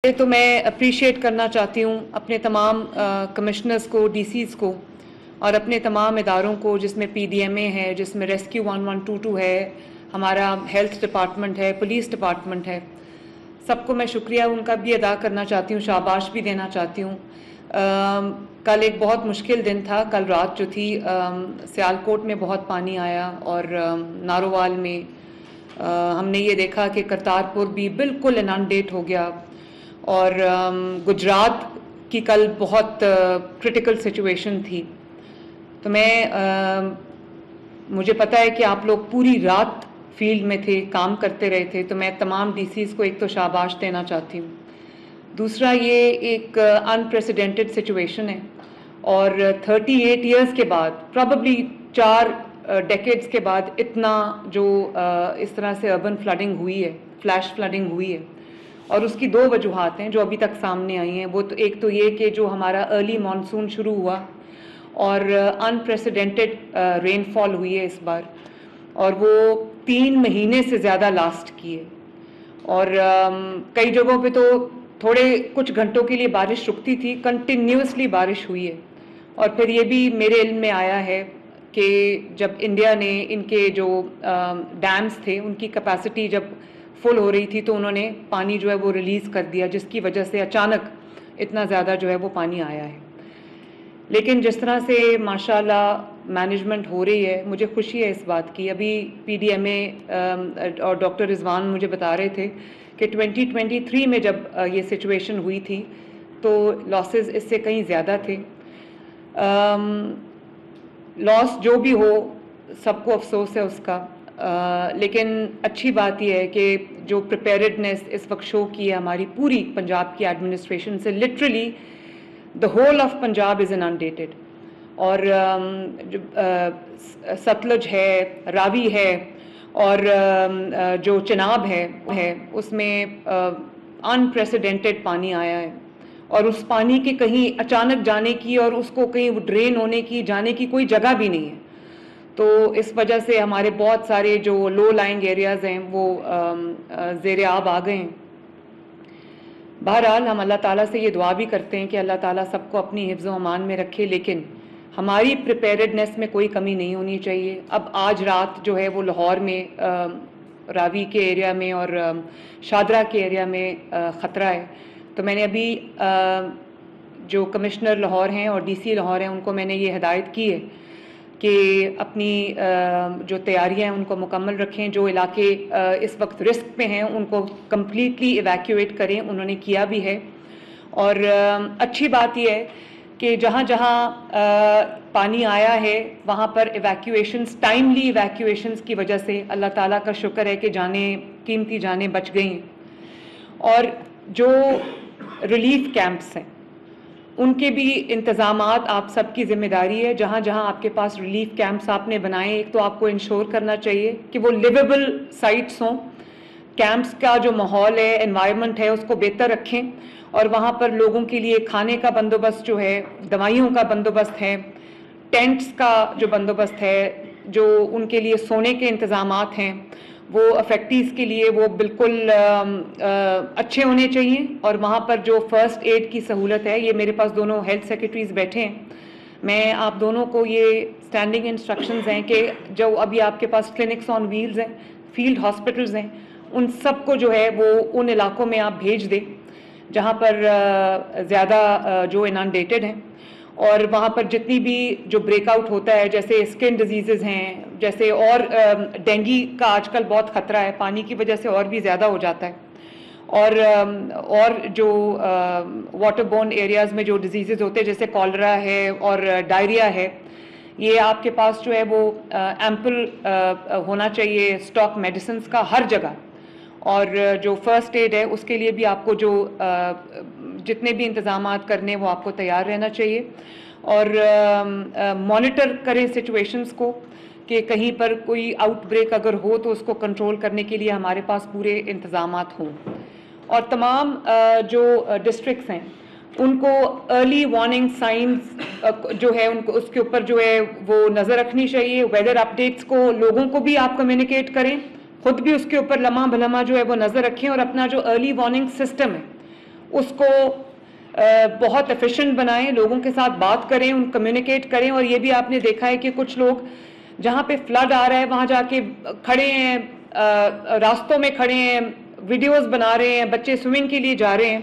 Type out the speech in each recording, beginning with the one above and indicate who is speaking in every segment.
Speaker 1: تو میں اپریشیٹ کرنا چاہتی ہوں اپنے تمام کمشنرز کو، ڈی سیز کو اور اپنے تمام اداروں کو، جس میں پی ڈی ایم اے ہے، جس میں ریسکیو 1122 ہے، ہمارا ہیلتھ ڈپارٹمنٹ ہے، پولیس ڈپارٹمنٹ ہے. سب کو میں شکریہ ان کا بھی ادا کرنا چاہتی ہوں، شاباش بھی دینا چاہتی ہوں. کل ایک بہت مشکل دن تھا. کل رات جو تھی سیالکوٹ میں بہت پانی آیا اور نارووال میں ہم نے یہ دیکھا کہ کرتارپور بھی بالکل انانڈیٹ ہو گیا اور گجرات کی کل بہت کرٹیکل سچویشن تھی. تو مجھے پتا ہے کہ آپ لوگ پوری رات فیلڈ میں تھے، کام کرتے رہے تھے، تو میں تمام ڈی سیز کو ایک تو شاباش دینا چاہتی ہوں. دوسرا، یہ ایک انپریسیڈنٹڈ سچویشن ہے اور 38 ایئرز کے بعد، پراببلی 4 ڈیکیڈز کے بعد اتنا جو اس طرح سے اربن فلڈنگ ہوئی ہے، فلیش فلڈنگ ہوئی ہے. اور اس کی 2 وجوہات ہیں جو ابھی تک سامنے آئی ہیں. وہ تو ایک تو یہ کہ جو ہمارا ارلی مانسون شروع ہوا اور انپریسیڈنٹڈ رین فال ہوئی ہے اس بار، اور وہ 3 مہینے سے زیادہ لاسٹ کی ہے. اور کئی جگہوں پہ تو تھوڑے کچھ گھنٹوں کے لیے بارش رکتی تھی، کنٹینیوسلی بارش ہوئی ہے. اور پھر یہ بھی میرے علم میں آیا ہے کہ جب انڈیا نے ان کے جو ڈیمز تھے ان کی کیپیسٹی جب فل ہو رہی تھی تو انہوں نے پانی جو ہے وہ ریلیز کر دیا، جس کی وجہ سے اچانک اتنا زیادہ جو ہے وہ پانی آیا ہے. لیکن جس طرح سے ماشاءاللہ مینجمنٹ ہو رہی ہے، مجھے خوشی ہے اس بات کی. ابھی پی ڈی ایم اے اور ڈاکٹر رضوان مجھے بتا رہے تھے کہ 2023 میں جب یہ سچویشن ہوئی تھی تو لاسز اس سے کہیں زیادہ تھے. لاس جو بھی ہو، سب کو افسوس ہے اس کا، لیکن اچھی بات یہ ہے کہ جو پریپیئرڈنیس اس وقت شو کی ہے ہماری پوری پنجاب کی ایڈمنسٹریشن سے، literally the whole of Punjab is inundated. اور ستلج ہے، راوی ہے اور جو چناب ہے اس میں انپریسیڈنٹڈ پانی آیا ہے. اور اس پانی کے کہیں اچانک جانے کی اور اس کو کہیں ڈرین ہونے کی، جانے کی کوئی جگہ بھی نہیں ہے. تو اس وجہ سے ہمارے بہت سارے جو لو لائنگ ایریاز ہیں وہ زیر آب آ گئے ہیں. بہرحال ہم اللہ تعالیٰ سے یہ دعا بھی کرتے ہیں کہ اللہ تعالیٰ سب کو اپنی حفظ و امان میں رکھے، لیکن ہماری پریپیئرڈنیس میں کوئی کمی نہیں ہونی چاہیے. اب آج رات جو ہے وہ لاہور میں راوی کے ایریا میں اور شادرہ کے ایریا میں خطرہ ہے. تو میں نے ابھی جو کمشنر لاہور ہیں اور ڈی سی لاہور ہیں ان کو میں نے یہ ہدایت کی ہے کہ اپنی جو تیاریاں ہیں ان کو مکمل رکھیں. جو علاقے اس وقت رسک پہ ہیں ان کو کمپلیٹلی ایویکیویٹ کریں. انہوں نے کیا بھی ہے. اور اچھی بات یہ ہے کہ جہاں جہاں پانی آیا ہے وہاں پر ایویکیویشنز، ٹائملی ایویکیویشنز کی وجہ سے اللہ تعالیٰ کا شکر ہے کہ قیمتی جانیں بچ گئیں. اور جو ریلیف کیمپس ہیں ان کے بھی انتظامات آپ سب کی ذمہ داری ہے. جہاں جہاں آپ کے پاس ریلیف کیمپس آپ نے بنائے، ایک تو آپ کو انشور کرنا چاہیے کہ وہ لیویبل سائٹس ہوں. کیمپس کا جو ماحول ہے، انوائرمنٹ ہے، اس کو بہتر رکھیں اور وہاں پر لوگوں کے لیے کھانے کا بندوبست جو ہے، دوائیوں کا بندوبست ہے، ٹینٹس کا جو بندوبست ہے، جو ان کے لیے سونے کے انتظامات ہیں وہ افیکٹیز کے لیے وہ بالکل اچھے ہونے چاہیے. اور وہاں پر جو فرسٹ ایڈ کی سہولت ہے، یہ میرے پاس دونوں ہیلتھ سیکرٹریز بیٹھے ہیں، میں آپ دونوں کو یہ اسٹینڈنگ انسٹرکشنز ہیں کہ جو ابھی آپ کے پاس کلینکس آن ویلز ہیں، فیلڈ ہاسپٹلز ہیں، ان سب کو جو ہے وہ ان علاقوں میں آپ بھیج دیں جہاں پر زیادہ جو انانڈیٹڈ ہیں. اور وہاں پر جتنی بھی جو بریک آؤٹ ہوتا ہے، جیسے اسکن ڈیزیزز ہیں، جیسے اور ڈینگی کا آج کل بہت خطرہ ہے، پانی کی وجہ سے اور بھی زیادہ ہو جاتا ہے. اور جو واٹر بورن ایریاز میں جو ڈیزیزز ہوتے ہیں جیسے کالرا ہے اور ڈائریا ہے، یہ آپ کے پاس جو ہے وہ ایمپل ہونا چاہیے اسٹاک میڈیسنز کا ہر جگہ. اور جو فرسٹ ایڈ ہے اس کے لیے بھی آپ کو جو جتنے بھی انتظامات کرنے وہ آپ کو تیار رہنا چاہیے. اور مانیٹر کریں سچویشنز کو کہ کہیں پر کوئی آؤٹ بریک اگر ہو تو اس کو کنٹرول کرنے کے لیے ہمارے پاس پورے انتظامات ہوں. اور تمام جو ڈسٹرکٹس ہیں ان کو ارلی وارننگ سائنز جو ہے ان کو اس کے اوپر جو ہے وہ نظر رکھنی چاہیے. ویدر اپڈیٹس کو لوگوں کو بھی آپ کمیونیکیٹ کریں، خود بھی اس کے اوپر لمحہ بلمحہ جو ہے وہ نظر رکھیں اور اپنا جو ارلی وارننگ سسٹم ہے اس کو بہت ایفیشینٹ بنائیں، لوگوں کے ساتھ بات کریں، ان کمیونیکیٹ کریں. اور یہ بھی آپ نے دیکھا ہے کہ کچھ لوگ جہاں پہ فلڈ آ رہا ہے وہاں جا کے کھڑے ہیں، راستوں میں کھڑے ہیں، ویڈیوز بنا رہے ہیں، بچے سوئمنگ کے لیے جا رہے ہیں.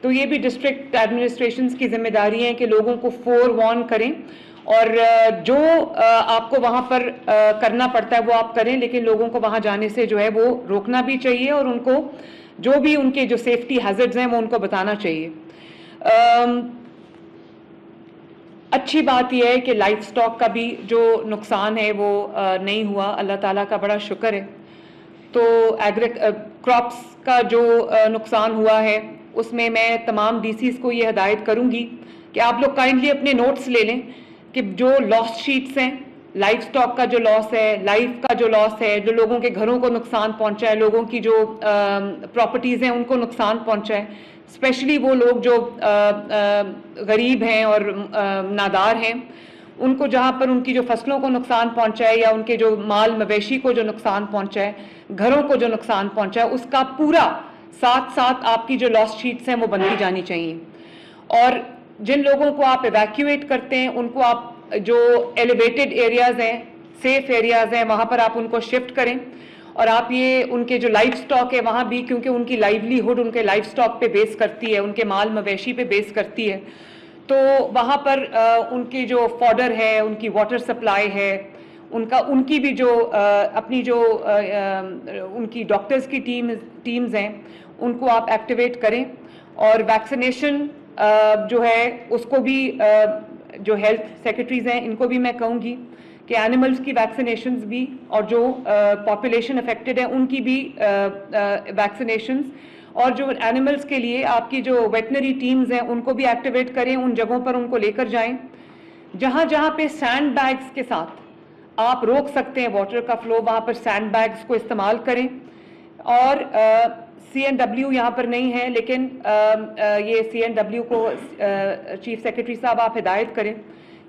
Speaker 1: تو یہ بھی ڈسٹرکٹ ایڈمنسٹریشنز کی ذمہ داری ہے کہ لوگوں کو فور وارن کریں، اور جو آپ کو وہاں پر کرنا پڑتا ہے وہ آپ کریں، لیکن لوگوں کو وہاں جانے سے جو ہے وہ روکنا بھی چاہیے، اور ان کو جو بھی ان کے جو سیفٹی ہیزرڈز ہیں وہ ان کو بتانا چاہیے. اچھی بات یہ ہے کہ لائف سٹاک کا بھی جو نقصان ہے وہ نہیں ہوا، اللہ تعالیٰ کا بڑا شکر ہے. تو کراپس کا جو نقصان ہوا ہے اس میں تمام ڈی سیز کو یہ ہدایت کروں گی کہ آپ لوگ کائنڈلی اپنے نوٹس لے لیں کہ جو لاس شیٹس ہیں، لائف سٹاک کا جو لاس ہے، لائف کا جو لاس ہے، جو لوگوں کے گھروں کو نقصان پہنچا ہے، لوگوں کی جو پراپرٹیز ہیں ان کو نقصان پہنچا ہے، اسپیشلی وہ لوگ جو غریب ہیں اور نادار ہیں، ان کو جہاں پر ان کی جو فصلوں کو نقصان پہنچا ہے یا ان کے جو مال مویشی کو جو نقصان پہنچا ہے، گھروں کو جو نقصان پہنچا ہے، اس کا پورا ساتھ ساتھ آپ کی جو لاس شیٹس ہیں وہ بنتی جانی چاہیے. اور جن لوگوں کو آپ ایویکیویٹ کرتے ہیں ان کو آپ جو ایلیویٹڈ ایریاز ہیں، سیف ایریاز ہیں، وہاں پر آپ ان کو شفٹ کریں. اور آپ یہ ان کے جو لائف سٹاک ہے وہاں بھی، کیونکہ ان کی لائیولی ہوڈ ان کے لائف سٹاک پہ بیس کرتی ہے، ان کے مال مویشی پہ بیس کرتی ہے، تو وہاں پر ان کی جو فوڈر ہے، ان کی واٹر سپلائی ہے، ان کی بھی جو اپنی جو ان کی ڈاکٹرز کی ٹیمز ہیں ان کو آپ ایکٹیویٹ کریں. اور ویکسینیشن جو ہے اس کو بھی جو ہیلتھ سیکرٹریز ہیں ان کو بھی میں کہوں گی کہ اینیملز کی ویکسینیشنز بھی، اور جو پاپولیشن افیکٹڈ ہے ان کی بھی ویکسینیشنز، اور جو اینیملز کے لیے آپ کی جو ویٹنری ٹیمز ہیں ان کو بھی ایکٹیویٹ کریں، ان جگہوں پر ان کو لے کر جائیں جہاں جہاں پہ سینڈ بیگز کے ساتھ آپ روک سکتے ہیں واٹر کا فلو، وہاں پر سینڈ بیگز کو استعمال کریں. اور سی این ڈبلیو یہاں پر نہیں ہے، لیکن یہ سی این ڈبلیو کو چیف سیکرٹری صاحب آپ ہدایت کریں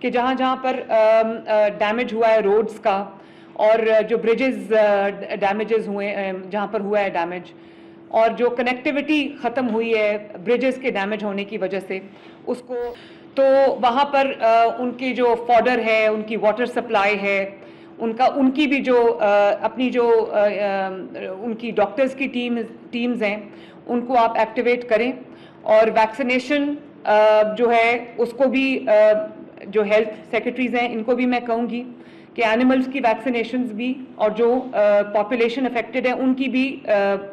Speaker 1: کہ جہاں جہاں پر ڈیمیج ہوا ہے روڈز کا، اور جو بریجز ڈیمیجز ہوئے جہاں پر ہوا ہے ڈیمیج، اور جو کنیکٹیوٹی ختم ہوئی ہے بریجز کے ڈیمیج ہونے کی وجہ سے، اس کو تو وہاں پر ان کی جو فوڈر ہے، ان کی واٹر سپلائی ہے، ان کی بھی جو اپنی جو ان کی ڈاکٹرز کی ٹیمز ہیں ان کو آپ ایکٹیویٹ کریں. اور ویکسینیشن جو ہے اس کو بھی جو ہیلتھ سیکرٹریز ہیں ان کو بھی میں کہوں گی کہ اینیملز کی ویکسینیشنز بھی، اور جو پاپولیشن افیکٹڈ ہے ان کی بھی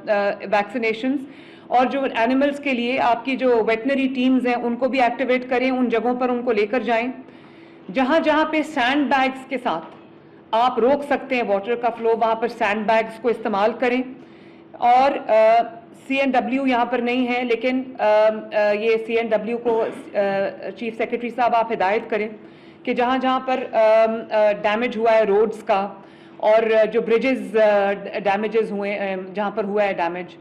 Speaker 1: ویکسینیشنز، اور جو اینیملز کے لیے آپ کی جو ویٹنری ٹیمز ہیں ان کو بھی ایکٹیویٹ کریں، ان جگہوں پر ان کو لے کر جائیں جہاں جہاں پہ سینڈ بیگز کے ساتھ آپ روک سکتے ہیں واٹر کا فلو، وہاں پر سینڈ بیگز کو استعمال کریں. اور سی این ڈبلیو یہاں پر نہیں ہے، لیکن یہ سی این ڈبلیو کو چیف سیکرٹری صاحب آپ ہدایت کریں کہ جہاں جہاں پر ڈیمیج ہوا ہے روڈز کا، اور جو بریجز ڈیمیجز ہوئے جہاں پر ہوا ہے ڈیمیج،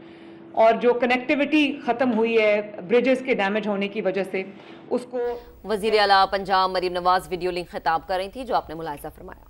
Speaker 1: اور جو کنیکٹیوٹی ختم ہوئی ہے بریجز کے ڈیمیج ہونے کی وجہ سے، اس کو.
Speaker 2: وزیر اعلیٰ پنجاب مریم نواز ویڈیو لنک خطاب کر رہی تھی جو آپ نے ملاحظہ فرمایا.